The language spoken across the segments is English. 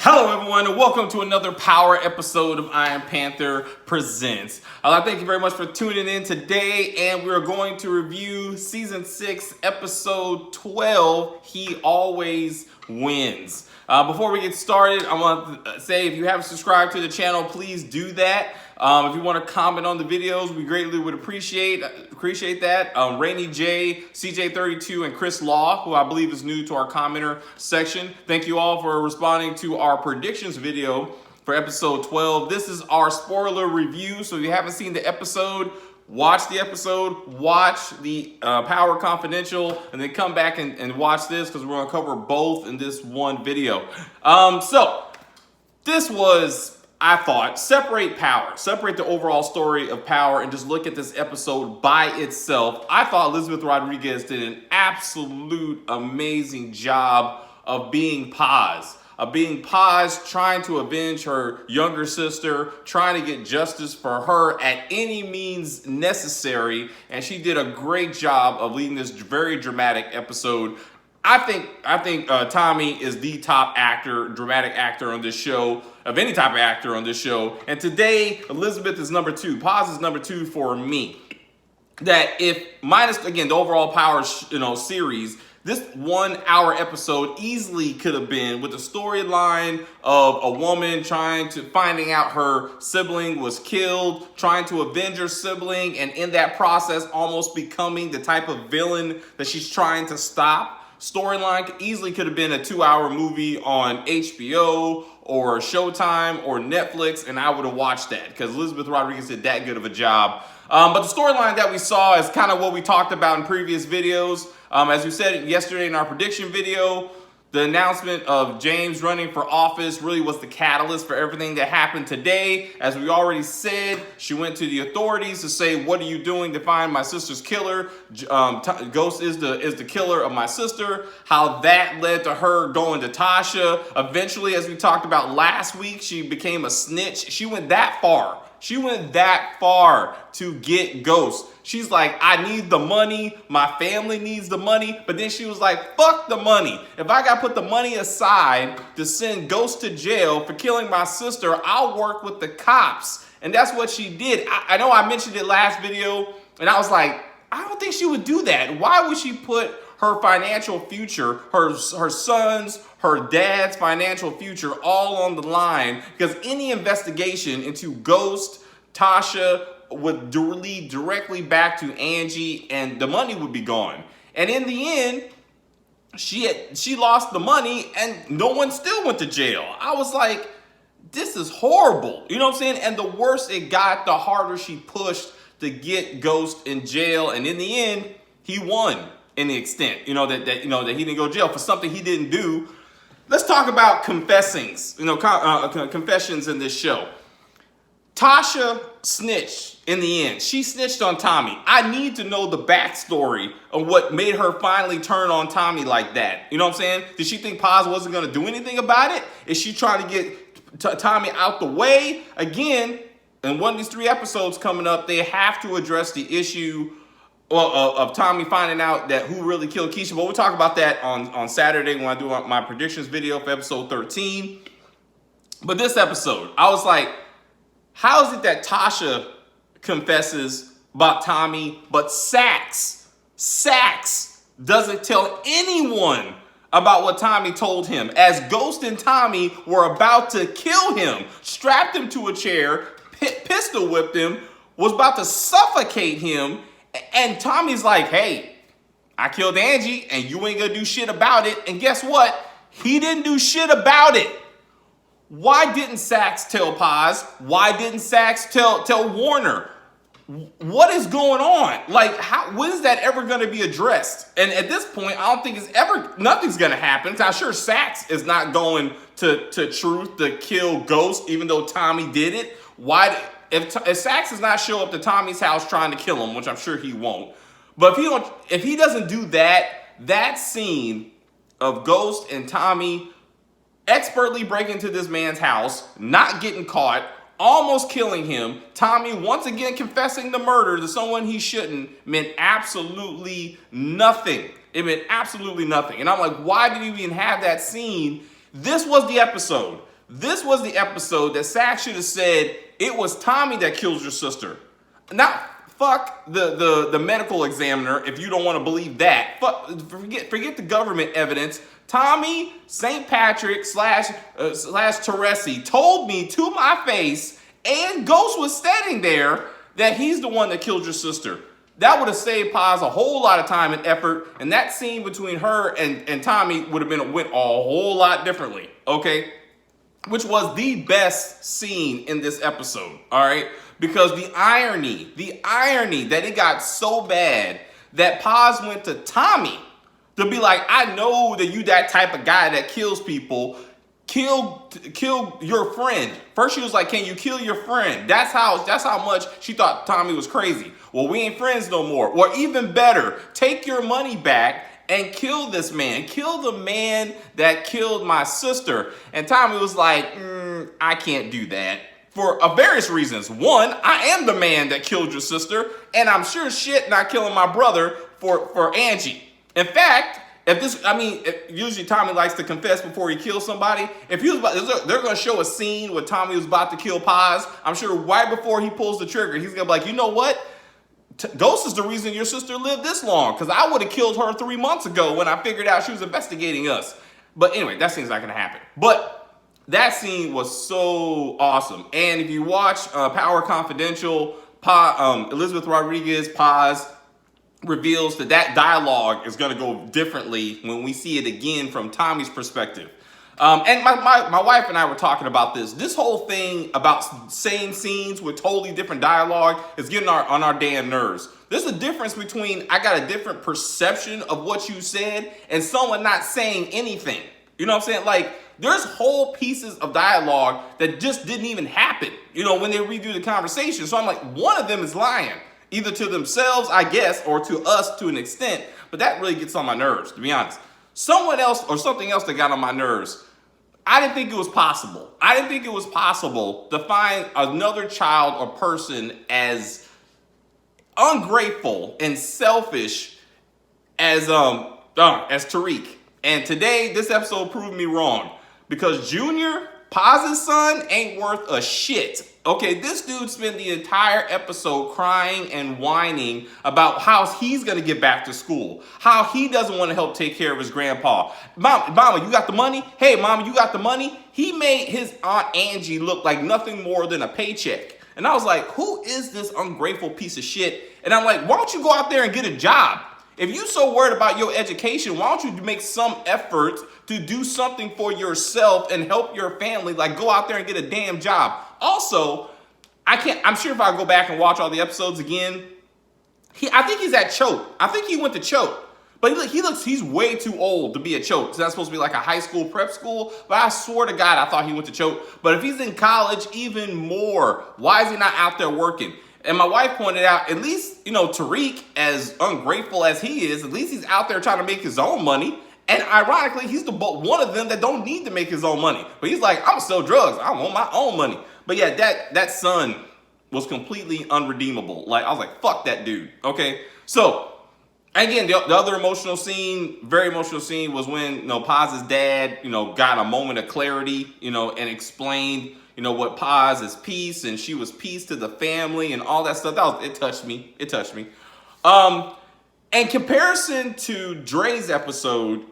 Hello everyone and welcome to another Power episode of Iron Panther Presents. I'd like to thank you very much for tuning in today, and we're going to review Season 6, Episode 12, He Always Wins. Before we get started, I want to say if you haven't subscribed to the channel, please do that. If you want to comment on the videos, we greatly would appreciate that. Rainy J, CJ32, and Chris Law, who I believe is new to our commenter section. Thank you all for responding to our predictions video for episode 12. This is our spoiler review, so if you haven't seen the episode, watch the episode, watch the Power Confidential, and then come back and watch this because we're going to cover both in this one video. So this was, I thought, separate Power, separate the overall story of Power and just look at this episode by itself. I thought Elizabeth Rodriguez did an absolute amazing job of being Paz. Trying to avenge her younger sister, trying to get justice for her at any means necessary, and she did a great job of leading this very dramatic episode. I think Tommy is the top actor, dramatic actor on this show, of any type of actor on this show. And today, Elizabeth is number 2. Paz is number 2 for me. That if, minus, again, the overall Power series, this 1 hour episode easily could have been with the storyline of a woman finding out her sibling was killed, trying to avenge her sibling, and in that process almost becoming the type of villain that she's trying to stop. Storyline easily could have been a 2-hour movie on HBO or Showtime or Netflix, and I would have watched that because Elizabeth Rodriguez did that good of a job. But the storyline that we saw is kind of what we talked about in previous videos. As we said yesterday in our prediction video, the announcement of James running for office really was the catalyst for everything that happened today. As we already said, she went to the authorities to say, what are you doing to find my sister's killer? Ghost is the killer of my sister. How that led to her going to Tasha. Eventually, as we talked about last week, she became a snitch. She went that far. She went that far to get Ghost. She's like, I need the money. My family needs the money. But then she was like, fuck the money. If I got to put the money aside to send Ghost to jail for killing my sister, I'll work with the cops. And that's what she did. I know I mentioned it last video, and I was like, I don't think she would do that. Why would she put her financial future, her sons, her dad's financial future all on the line? Because any investigation into Ghost, Tasha, would lead directly back to Angie, and the money would be gone. And in the end, she lost the money, and no one still went to jail. I was like, this is horrible. You know what I'm saying? And the worse it got, the harder she pushed to get Ghost in jail. And in the end, he won in the extent, that he didn't go to jail for something he didn't do. Let's talk about confessions in this show. Tasha snitched in the end. She snitched on Tommy. I need to know the backstory of what made her finally turn on Tommy like that. You know what I'm saying? Did she think Paz wasn't going to do anything about it? Is she trying to get Tommy out the way? Again, in one of these 3 episodes coming up, they have to address the issue of Tommy finding out that who really killed Keisha. But we'll talk about that on Saturday when I do my predictions video for episode 13. But this episode, I was like, how is it that Tasha confesses about Tommy, but Saxe doesn't tell anyone about what Tommy told him, as Ghost and Tommy were about to kill him, strapped him to a chair, pistol whipped him, was about to suffocate him, and Tommy's like, hey, I killed Angie, and you ain't gonna do shit about it. And guess what? He didn't do shit about it. Why didn't Saxe tell Paz? Why didn't Saxe tell Warner? What is going on? Like, when is that ever going to be addressed? And at this point, I don't think nothing's going to happen. I'm sure Saxe is not going to Truth to kill Ghost, even though Tommy did it. If Saxe does not show up to Tommy's house trying to kill him, which I'm sure he won't, but if he doesn't do that scene of Ghost and Tommy expertly breaking into this man's house, not getting caught, almost killing him, Tommy once again confessing the murder to someone he shouldn't, meant absolutely nothing. It meant absolutely nothing. And I'm like, why did you even have that scene? This was the episode. This was the episode that Sack should have said it was Tommy that killed your sister. Not fuck the medical examiner if you don't want to believe that. Forget the government evidence. Tommy St. Patrick slash Teresi told me to my face, and Ghost was standing there, that he's the one that killed your sister. That would have saved Paz a whole lot of time and effort, and that scene between her and Tommy would have went a whole lot differently, okay? Which was the best scene in this episode, all right? Because the irony that it got so bad that Paz went to Tommy to be like, I know that you that type of guy that kills people. Kill your friend. First she was like, can you kill your friend? That's how much she thought Tommy was crazy. Well, we ain't friends no more. Or even better, take your money back and kill this man. Kill the man that killed my sister. And Tommy was like, I can't do that. For various reasons. One, I am the man that killed your sister, and I'm sure shit not killing my brother for Angie. In fact, usually Tommy likes to confess before he kills somebody. If he was they're going to show a scene where Tommy was about to kill Paz. I'm sure right before he pulls the trigger, he's going to be like, you know what? Ghost is the reason your sister lived this long, because I would have killed her 3 months ago when I figured out she was investigating us. But anyway, that scene's not going to happen. But that scene was so awesome. And if you watch Power Confidential, Elizabeth Rodriguez, Paz, reveals that dialogue is going to go differently when we see it again from Tommy's perspective. And my wife and I were talking about this. This whole thing about same scenes with totally different dialogue is getting on our damn nerves. There's a difference between I got a different perception of what you said and someone not saying anything. You know what I'm saying? Like, there's whole pieces of dialogue that just didn't even happen, when they redo the conversation. So I'm like, one of them is lying. Either to themselves, I guess, or to us to an extent. But that really gets on my nerves, to be honest. Someone else or something else that got on my nerves, I didn't think it was possible. I didn't think it was possible to find another child or person as ungrateful and selfish as Tariq. And today, this episode proved me wrong. Because Junior, Paz's son, ain't worth a shit. Okay, this dude spent the entire episode crying and whining about how he's going to get back to school. How he doesn't want to help take care of his grandpa. Mama, you got the money? Hey, Mama, you got the money? He made his Aunt Angie look like nothing more than a paycheck. And I was like, who is this ungrateful piece of shit? And I'm like, why don't you go out there and get a job? If you're so worried about your education, why don't you make some effort to do something for yourself and help your family? Like, go out there and get a damn job. Also, I'm sure if I go back and watch all the episodes again, I think he's at Choate. I think he went to Choate. But he's way too old to be at Choate. So that's supposed to be like a high school prep school. But I swear to God, I thought he went to Choate. But if he's in college, even more. Why is he not out there working? And my wife pointed out, at least, Tariq, as ungrateful as he is, at least he's out there trying to make his own money. And ironically, he's one of them that don't need to make his own money. But he's like, I'm gonna sell drugs. I want my own money. But yeah, that son was completely unredeemable. Like, I was like, fuck that dude. Okay. So again, the other very emotional scene was when, Paz's dad, got a moment of clarity, and explained, what Paz is peace, and she was peace to the family and all that stuff. It touched me. It touched me. In comparison to Dre's episode,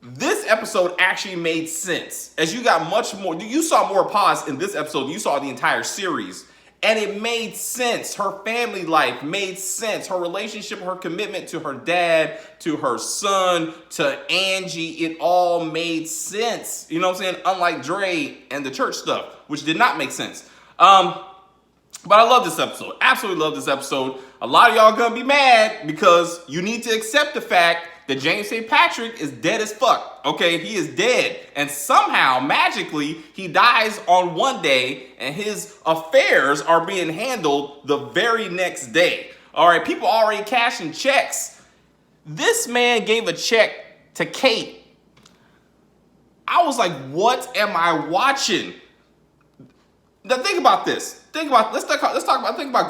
this episode actually made sense. As you got much more, you saw more Paz in this episode than you saw the entire series. And it made sense. Her family life made sense. Her relationship, her commitment to her dad, to her son, to Angie, it all made sense. You know what I'm saying? Unlike Dre and the church stuff, which did not make sense. But I love this episode. Absolutely love this episode. A lot of y'all gonna be mad because you need to accept the fact that James St. Patrick is dead as fuck. Okay, he is dead. And somehow, magically, he dies on one day and his affairs are being handled the very next day. All right, people already cashing checks. This man gave a check to Kate. I was like, what am I watching? Now think about this. Think about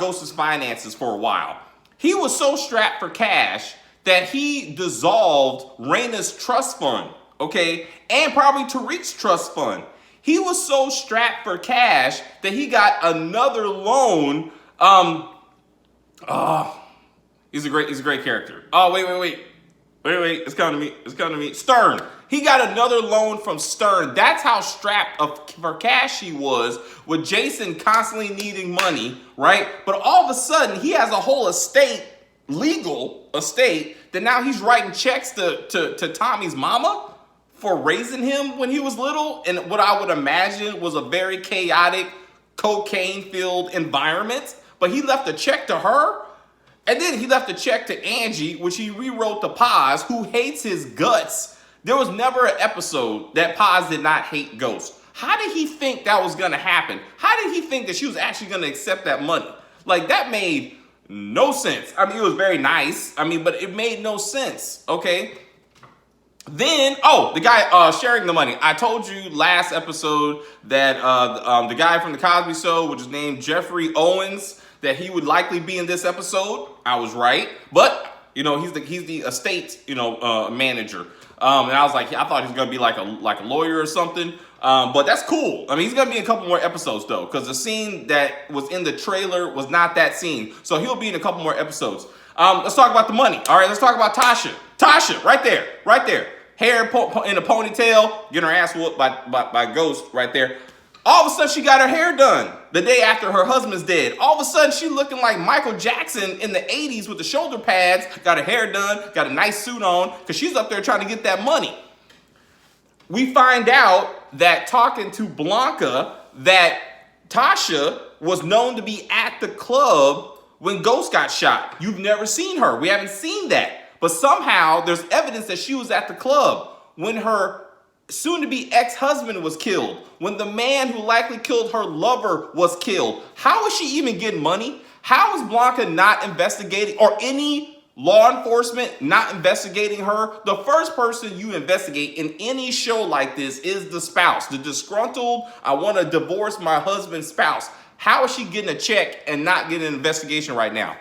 Ghost's finances for a while. He was so strapped for cash that he dissolved Raina's trust fund, okay, and probably Tariq's trust fund. He was so strapped for cash that he got another loan. He's a great character. Oh, wait. It's coming to me. Stern. He got another loan from Stern. That's how strapped for cash he was, with Jason constantly needing money, right? But all of a sudden, he has a whole estate, legal estate, that now he's writing checks to Tommy's mama for raising him when he was little, in what I would imagine was a very chaotic, cocaine-filled environment. But he left a check to her. And then he left a check to Angie, which he rewrote to Paz, who hates his guts. There was never an episode that Paz did not hate Ghost. How did he think that was going to happen? How did he think that she was actually going to accept that money? Like, that made no sense. I mean, it was very nice. I mean, but it made no sense, okay? Then, the guy sharing the money. I told you last episode that the guy from the Cosby Show, which is named Jeffrey Owens, that he would likely be in this episode. I was right, but he's the estate manager. And I was like, I thought he was gonna be like a lawyer or something. But that's cool. I mean, he's gonna be in a couple more episodes though, because the scene that was in the trailer was not that scene. So he'll be in a couple more episodes. Let's talk about the money. All right, let's talk about Tasha. Tasha, right there. Hair in a ponytail, getting her ass whooped by Ghost right there. All of a sudden, she got her hair done the day after her husband's dead. All of a sudden, she looking like Michael Jackson in the 80s with the shoulder pads, got her hair done, got a nice suit on, because she's up there trying to get that money. We find out that talking to Blanca, that Tasha was known to be at the club when Ghost got shot. You've never seen her. We haven't seen that. But somehow, there's evidence that she was at the club when her soon-to-be ex-husband was killed, when the man who likely killed her lover was killed. How is she even getting money? How is Blanca not investigating, or any law enforcement not investigating her? The first person you investigate in any show like this is the spouse, the disgruntled, I want to divorce my husband's spouse. How is she getting a check and not getting an investigation right now?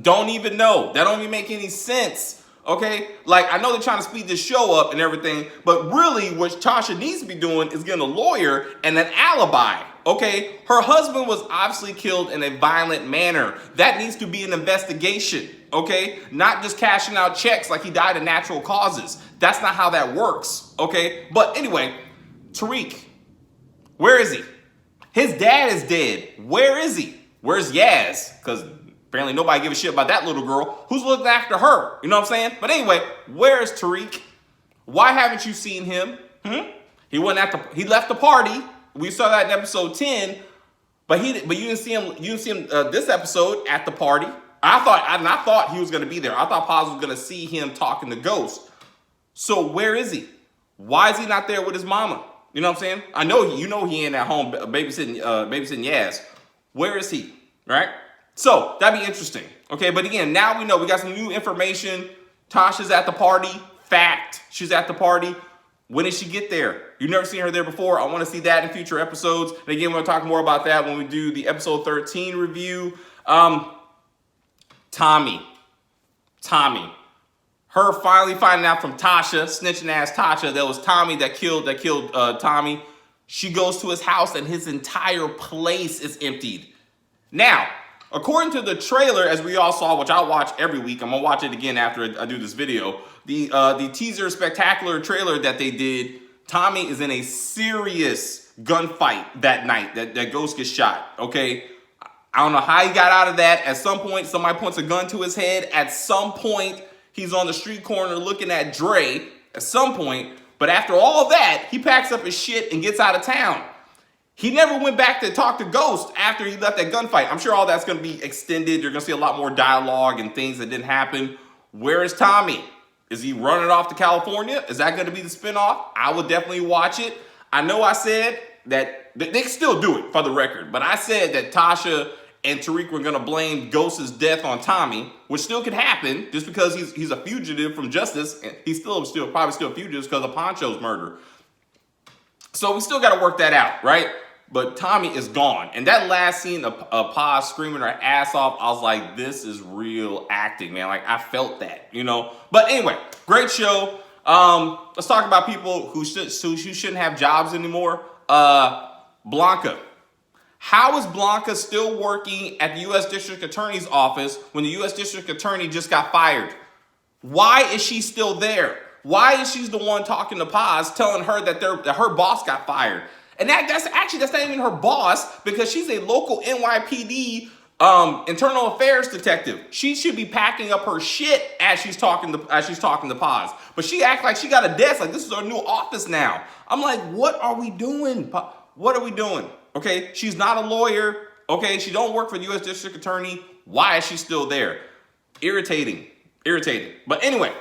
Don't even know. That don't even make any sense. Okay, like, I know they're trying to speed this show up and everything, but really what Tasha needs to be doing is getting a lawyer and an alibi. Okay, her husband was obviously killed in a violent manner. That needs to be an investigation. Okay, not just cashing out checks like he died of natural causes. That's not how that works. Okay, but anyway, Tariq, where is he? His dad is dead. Where is he? Where's Yaz? Because apparently nobody gives a shit about that little girl. Who's looking after her? You know what I'm saying? But anyway, where's Tariq? Why haven't you seen him? He wasn't he left the party. We saw that in episode 10, but you didn't see him. You didn't see him this episode at the party. I thought he was going to be there. I thought Paz was going to see him talking to Ghost. So where is he? Why is he not there with his mama? You know what I'm saying? I know he ain't at home babysitting Yaz. Where is he? Right? So that'd be interesting. Okay, but again, now we know we got some new information. Tasha's at the party. Fact, she's at the party. When did she get there? You've never seen her there before. I want to see that in future episodes. And again, we're going to talk more about that when we do the episode 13 review. Tommy. Her finally finding out from Tasha, snitching ass Tasha, that was Tommy that killed Tommy. She goes to his house and his entire place is emptied. Now, according to the trailer, as we all saw, which I'll watch every week, I'm going to watch it again after I do this video, the teaser spectacular trailer that they did, Tommy is in a serious gunfight that night that Ghost gets shot, okay? I don't know how he got out of that. At some point, somebody points a gun to his head. At some point, he's on the street corner looking at Dre. At some point, but after all that, he packs up his shit and gets out of town. He never went back to talk to Ghost after he left that gunfight. I'm sure all that's going to be extended. You're going to see a lot more dialogue and things that didn't happen. Where is Tommy? Is he running off to California? Is that going to be the spinoff? I would definitely watch it. I know I said that they can still do it for the record, but I said that Tasha and Tariq were going to blame Ghost's death on Tommy, which still could happen just because he's a fugitive from justice. And he's probably still a fugitive because of Poncho's murder. So we still got to work that out, right? But Tommy is gone. And that last scene of Paz screaming her ass off, I was like, this is real acting, man. Like, I felt that, you know? But anyway, great show. Let's talk about people who shouldn't have jobs anymore. Blanca. How is Blanca still working at the U.S. District Attorney's office when the U.S. District Attorney just got fired? Why is she still there? Why is she the one talking to Paz, telling her that her boss got fired? And that's not even her boss, because she's a local NYPD internal affairs detective. She should be packing up her shit as she's talking to Paz. But she acts like she got a desk, like this is our new office now. I'm like, what are we doing? What are we doing? Okay, she's not a lawyer. Okay, she don't work for the U.S. District Attorney. Why is she still there? Irritating. But anyway,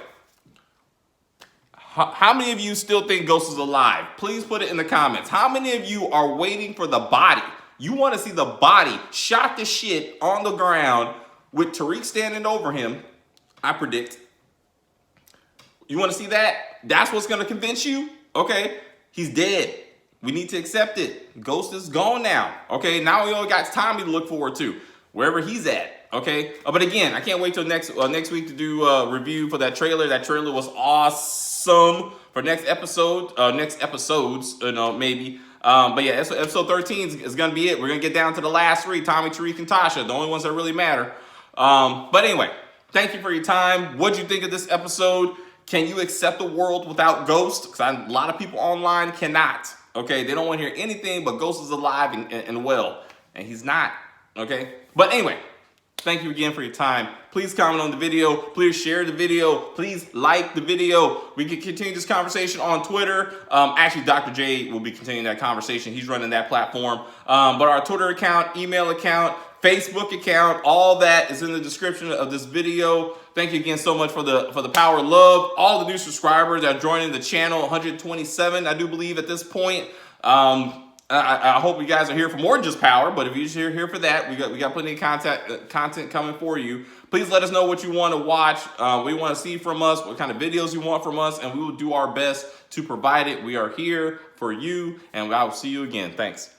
how many of you still think Ghost is alive? Please put it in the comments. How many of you are waiting for the body? You want to see the body shot to shit on the ground with Tariq standing over him, I predict. You want to see that? That's what's going to convince you? Okay, he's dead. We need to accept it. Ghost is gone now. Okay, now we only got Tommy to look forward to, wherever he's at. Okay, but again, I can't wait till next week to do a review for that trailer. That trailer was awesome. For next episodes, maybe. But yeah, episode 13 is gonna be it. We're gonna get down to the last three: Tommy, Tariq, and Tasha, the only ones that really matter. But anyway, thank you for your time. What'd you think of this episode? Can you accept a world without Ghost? Because a lot of people online cannot. Okay, they don't want to hear anything but Ghost is alive and well, and he's not. Okay, but anyway, thank you again for your time. Please comment on the video. Please share the video. Please like the video. We can continue this conversation on Twitter. Actually, Dr. J will be continuing that conversation. He's running that platform. But our Twitter account, email account, Facebook account, all that is in the description of this video. Thank you again so much for the power of love. All the new subscribers that are joining the channel, 127, I do believe at this point. I hope you guys are here for more than just power, but if you're here for that, we got plenty of content coming for you. Please let us know what you want to watch, what you want to see from us, what kind of videos you want from us, and we will do our best to provide it. We are here for you, and I will see you again. Thanks.